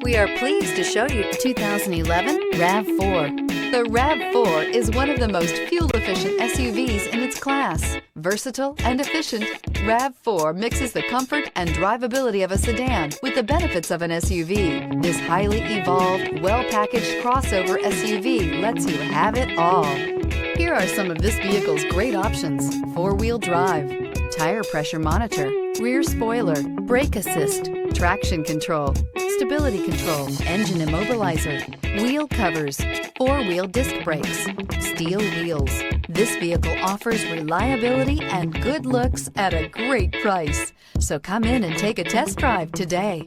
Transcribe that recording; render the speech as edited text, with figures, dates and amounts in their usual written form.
We are pleased to show you 2011 RAV4. The RAV4 is one of the most fuel-efficient SUVs in its class. Versatile and efficient, RAV4 mixes the comfort and drivability of a sedan with the benefits of an SUV. This highly evolved, well-packaged crossover SUV lets you have it all. Here are some of this vehicle's great options: four-wheel drive, tire pressure monitor, rear spoiler, brake assist, traction control, stability control, engine immobilizer, wheel covers, four-wheel disc brakes, steel wheels. This vehicle offers reliability and good looks at a great price. So come in and take a test drive today.